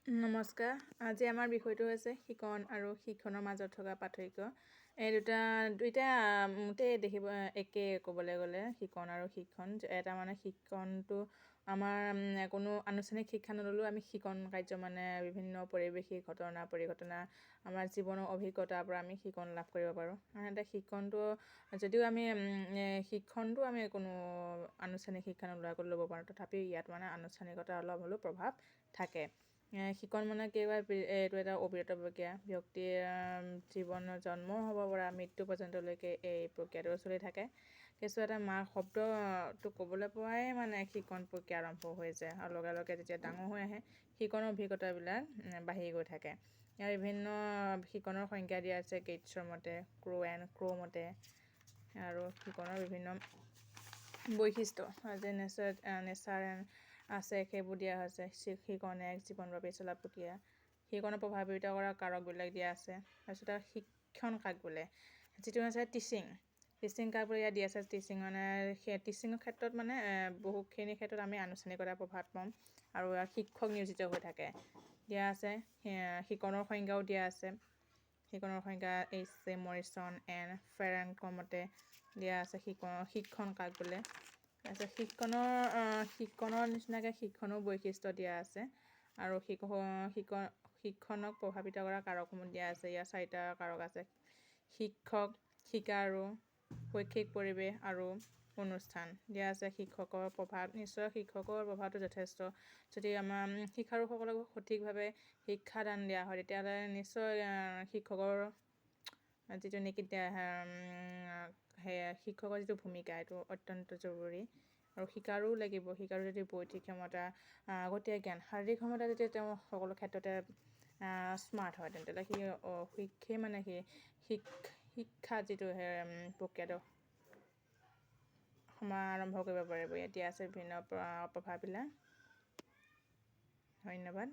নমস্কাৰ। আজি আমাৰ বিষয়টো হৈছে শিকণ আৰু শিক্ষণৰ মাজত থকা পাৰ্থক্য। এই দুইটা মুঠেই দেখিব একেই ক'বলৈ গ'লে শিকণ আৰু শিক্ষণ। এটা মানে শিক্ষণটো আমাৰ কোনো আনুষ্ঠানিক শিক্ষা নল'লেও আমি শিকণ কাৰ্য মানে বিভিন্ন পৰিৱেশিক পৰিঘটনা আমাৰ জীৱনৰ অভিজ্ঞতাৰ পৰা আমি শিকণ লাভ কৰিব পাৰোঁ। আনহাতে যদিও আমি শিক্ষণটো আমি কোনো আনুষ্ঠানিক শিক্ষা নোলোৱাকৈ ল'ব পাৰোঁ, তথাপিও ইয়াত মানে আনুষ্ঠানিকতা অলপ হ'লেও প্ৰভাৱ থাকে। শিকণ মানে এইটো এটা অবিৰত প্ৰক্ৰিয়া। ব্যক্তিৰ জীৱনৰ জন্ম হ'ব পৰা মৃত্যু পৰ্যন্তলৈকে এই প্ৰক্ৰিয়াটো চলি থাকে। কিছু এটা শব্দটো ক'বলৈ পোৱাই মানে শিকণ প্ৰক্ৰিয়া আৰম্ভ হৈ যায় আৰু লগে লগে যেতিয়া ডাঙৰ হৈ আহে শিকণৰ অভিজ্ঞতাবিলাক বাঢ়ি গৈ থাকে। ইয়াৰ বিভিন্ন শিকণৰ সংজ্ঞা দিয়া আছে গেটছৰ মতে, ক্ৰ' মতে, আৰু শিকণৰ বিভিন্ন বৈশিষ্ট্য যে নেচাৰ আছে সেইবোৰ দিয়া হৈছে। শিকণ এক জীৱনব্যাপী চলা প্ৰক্ৰিয়া। শিকণক প্ৰভাৱিত কৰা কাৰকবিলাক দিয়া আছে। তাৰপিছত আৰু শিক্ষণ কাক বোলে, যিটো আছে টিচিং কাক বোলে ইয়াত দিয়া আছে। টিচিঙৰ ক্ষেত্ৰত মানে বহুখিনি ক্ষেত্ৰত আমি আনুষ্ঠানিকতাৰ প্ৰভাৱ পাম আৰু ইয়াত শিক্ষক নিয়োজিত হৈ থাকে। দিয়া আছে শিকণৰ সংজ্ঞাও দিয়া আছে। শিকণৰ সংজ্ঞা H.C. মৰিছন এণ্ড ফেৰেংকৰ মতে দিয়া আছে শিক্ষণ কাক বোলে। তাৰপিছত শিক্ষণৰ নিচিনাকৈ শিক্ষণৰ বৈশিষ্ট্য দিয়া আছে আৰু শিক্ষণক প্ৰভাৱিত কৰা কাৰকসমূহ দিয়া আছে। ইয়াৰ 4টা কাৰক আছে: শিক্ষক, শিকাৰু, শৈক্ষিক পৰিৱেশ আৰু অনুষ্ঠান দিয়া আছে। শিক্ষকৰ প্ৰভাৱ, নিশ্চয় শিক্ষকৰ প্ৰভাৱটো যথেষ্ট। যদি আমাৰ শিক্ষাৰুসকলক সঠিকভাৱে শিক্ষাদান দিয়া হয় তেতিয়াহ'লে নিশ্চয় শিক্ষকৰ যিটো নেকি শিক্ষকৰ যিটো ভূমিকা এইটো অত্যন্ত জৰুৰী। আৰু শিকাৰুও লাগিব। শিকাৰু যদি বৌদ্ধিক ক্ষমতা, আগতীয়া জ্ঞান, শাৰীৰিক ক্ষমতা যেতিয়া তেওঁ সকলো ক্ষেত্ৰতে স্মাৰ্ট হয় তেতিয়াহ'লে শিক্ষা যিটো প্ৰক্ৰিয়াটো আৰম্ভ কৰিব পাৰিব। এতিয়া আছে বিভিন্ন প্ৰভাৱবিলাক। ধন্যবাদ।